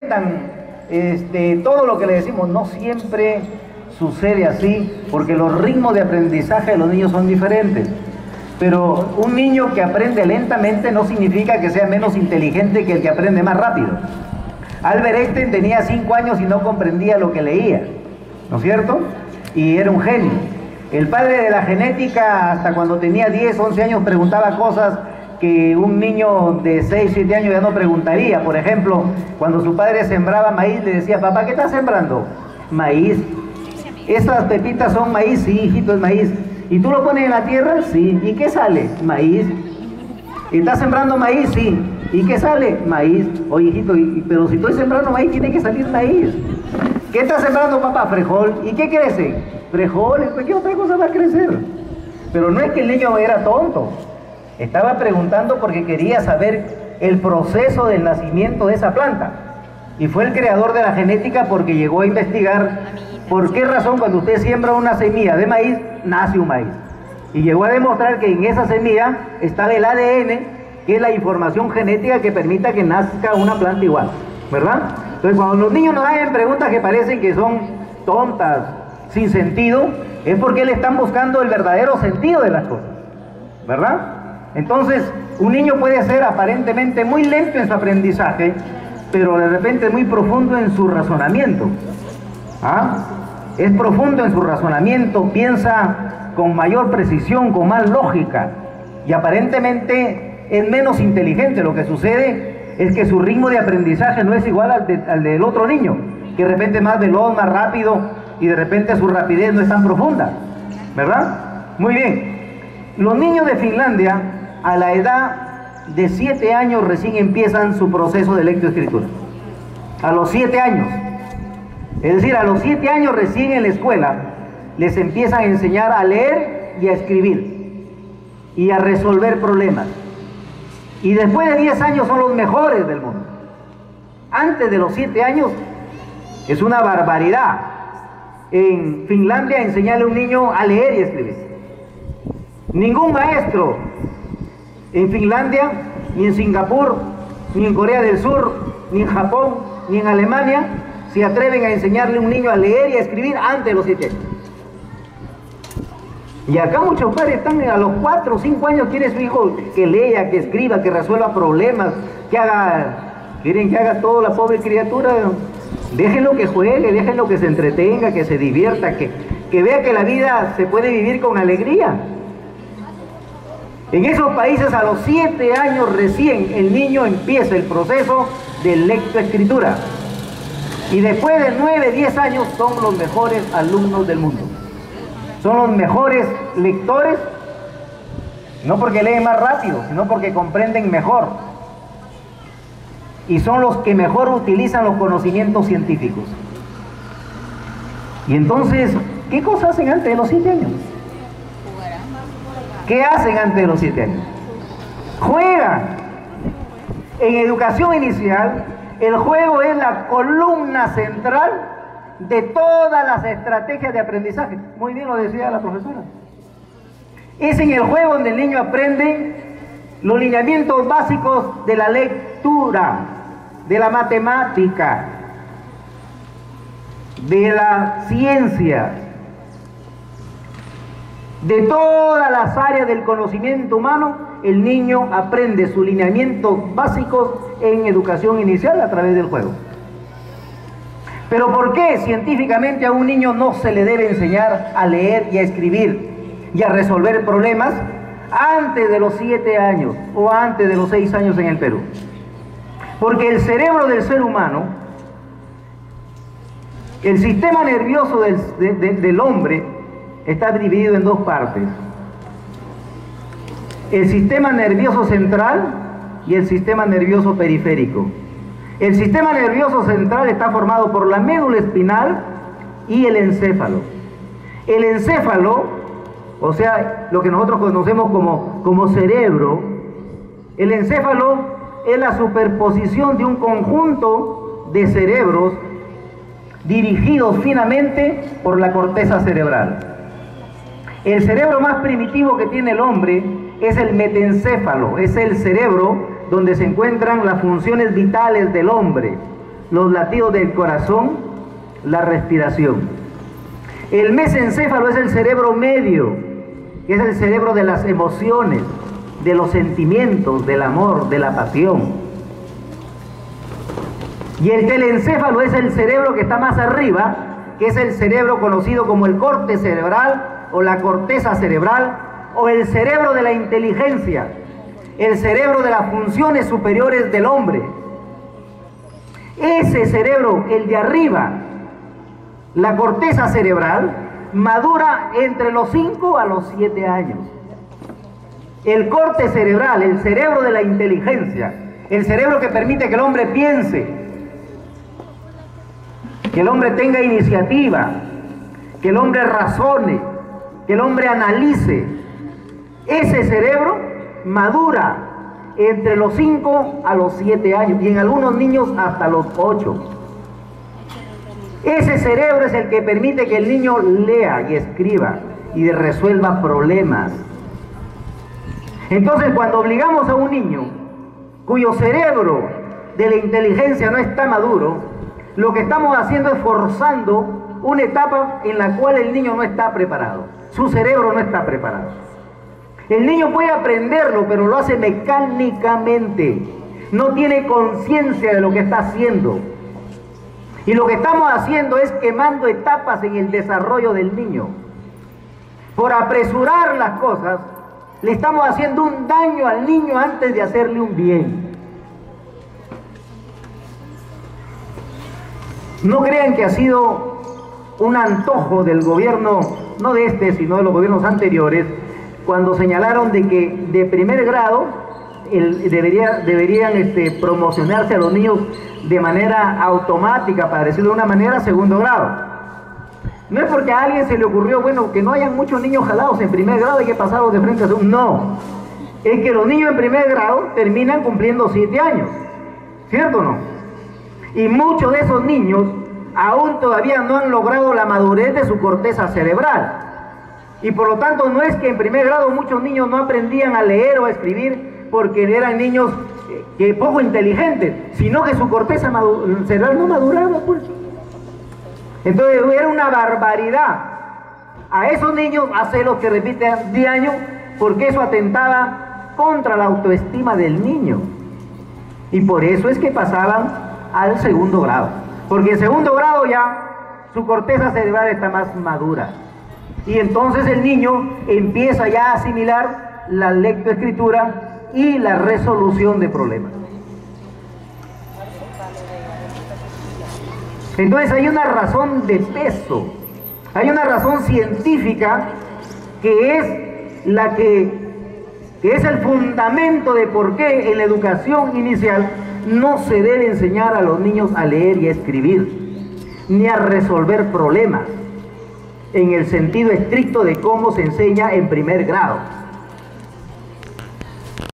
Todo lo que le decimos no siempre sucede así, porque los ritmos de aprendizaje de los niños son diferentes. Pero un niño que aprende lentamente no significa que sea menos inteligente que el que aprende más rápido. Albert Einstein tenía 5 años y no comprendía lo que leía, ¿no es cierto? Y era un genio. El padre de la genética, hasta cuando tenía 10, 11 años, preguntaba cosas que un niño de 6, 7 años ya no preguntaría. Por ejemplo, cuando su padre sembraba maíz, le decía: papá, ¿qué estás sembrando? Maíz. ¿Esas pepitas son maíz? Sí, hijito, es maíz. ¿Y tú lo pones en la tierra? Sí. ¿Y qué sale? Maíz. ¿Y estás sembrando maíz? Sí. ¿Y qué sale? Maíz. Oye, hijito, pero si estoy sembrando maíz, tiene que salir maíz. ¿Qué estás sembrando, papá? Frijol. ¿Y qué crece? Frijoles. ¿Qué otra cosa va a crecer? Pero no es que el niño era tonto. Estaba preguntando porque quería saber el proceso del nacimiento de esa planta. Y fue el creador de la genética porque llegó a investigar por qué razón cuando usted siembra una semilla de maíz, nace un maíz. Y llegó a demostrar que en esa semilla estaba el ADN, que es la información genética que permita que nazca una planta igual, ¿verdad? Entonces, cuando los niños nos hacen preguntas que parecen que son tontas, sin sentido, es porque le están buscando el verdadero sentido de las cosas, ¿verdad? Entonces, un niño puede ser aparentemente muy lento en su aprendizaje, pero de repente muy profundo en su razonamiento. Es profundo en su razonamiento, piensa con mayor precisión, con más lógica, y aparentemente es menos inteligente. Lo que sucede es que su ritmo de aprendizaje no es igual al del otro niño, que de repente es más veloz, más rápido, y de repente su rapidez no es tan profunda, ¿verdad? Muy bien. Los niños de Finlandia, a la edad de 7 años, recién empiezan su proceso de lectoescritura. A los 7 años. Es decir, a los 7 años recién en la escuela les empiezan a enseñar a leer y a escribir y a resolver problemas. Y después de 10 años son los mejores del mundo. Antes de los 7 años es una barbaridad en Finlandia enseñarle a un niño a leer y escribir. Ningún maestro en Finlandia, ni en Singapur, ni en Corea del Sur, ni en Japón, ni en Alemania se atreven a enseñarle a un niño a leer y a escribir antes de los 7 años. Y acá muchos padres están a los 4 o 5 años, quiere su hijo que lea, que escriba, que resuelva problemas, quieren que haga todo la pobre criatura. Déjenlo que juegue, déjenlo que se entretenga, que se divierta, que vea que la vida se puede vivir con alegría. En esos países a los 7 años recién el niño empieza el proceso de lectoescritura. Y después de 9, 10 años son los mejores alumnos del mundo. Son los mejores lectores, no porque leen más rápido, sino porque comprenden mejor. Y son los que mejor utilizan los conocimientos científicos. Y entonces, ¿qué cosas hacen antes de los 7 años? ¿Qué hacen antes de los 7 años? Juegan. En educación inicial, el juego es la columna central de todas las estrategias de aprendizaje. Muy bien lo decía la profesora. Es en el juego donde el niño aprende los lineamientos básicos de la lectura, de la matemática, de la ciencia, de todas las áreas del conocimiento humano. El niño aprende sus lineamientos básicos en educación inicial a través del juego. Pero ¿por qué científicamente a un niño no se le debe enseñar a leer y a escribir y a resolver problemas antes de los 7 años o antes de los 6 años en el Perú? Porque el cerebro del ser humano, el sistema nervioso del hombre, está dividido en 2 partes. El sistema nervioso central y el sistema nervioso periférico. El sistema nervioso central está formado por la médula espinal y el encéfalo. El encéfalo, o sea, lo que nosotros conocemos como cerebro, el encéfalo es la superposición de un conjunto de cerebros dirigidos finamente por la corteza cerebral. El cerebro más primitivo que tiene el hombre es el metencéfalo, es el cerebro donde se encuentran las funciones vitales del hombre. los latidos del corazón, la respiración. El mesencéfalo es el cerebro medio, que es el cerebro de las emociones, de los sentimientos, del amor, de la pasión. Y el telencéfalo es el cerebro que está más arriba, que es el cerebro conocido como el corte cerebral o la corteza cerebral, o el cerebro de la inteligencia, el cerebro de las funciones superiores del hombre. Ese cerebro, el de arriba, la corteza cerebral, madura entre los 5 a los 7 años. El corte cerebral, el cerebro de la inteligencia, el cerebro que permite que el hombre piense, que el hombre tenga iniciativa, que el hombre razone, que el hombre analice. Ese cerebro madura entre los 5 a los 7 años y en algunos niños hasta los 8. Ese cerebro es el que permite que el niño lea y escriba y resuelva problemas. Entonces, cuando obligamos a un niño cuyo cerebro de la inteligencia no está maduro, lo que estamos haciendo es forzando una etapa en la cual el niño no está preparado. Su cerebro no está preparado. El niño puede aprenderlo, pero lo hace mecánicamente. No tiene conciencia de lo que está haciendo. Y lo que estamos haciendo es quemando etapas en el desarrollo del niño. Por apresurar las cosas, le estamos haciendo un daño al niño antes de hacerle un bien. No crean que ha sido un antojo del gobierno, no de este, sino de los gobiernos anteriores, cuando señalaron de que de primer grado deberían promocionarse a los niños de manera automática, para decirlo de una manera, segundo grado. No es porque a alguien se le ocurrió, bueno, que no hayan muchos niños jalados en primer grado, hay que pasarlos de frente a segundo. No, es que los niños en primer grado terminan cumpliendo 7 años, ¿cierto o no? Y muchos de esos niños aún todavía no han logrado la madurez de su corteza cerebral. Y por lo tanto no es que en primer grado muchos niños no aprendían a leer o a escribir porque eran niños poco inteligentes, sino que su corteza cerebral no maduraba, pues. Entonces era una barbaridad a esos niños hacerlos que repiten 10 años, porque eso atentaba contra la autoestima del niño. Y por eso es que pasaban al segundo grado, porque en segundo grado ya su corteza cerebral está más madura. Y entonces el niño empieza ya a asimilar la lectoescritura y la resolución de problemas. Entonces hay una razón de peso, hay una razón científica que es la que es el fundamento de por qué en la educación inicial no se debe enseñar a los niños a leer y a escribir, ni a resolver problemas, en el sentido estricto de cómo se enseña en primer grado.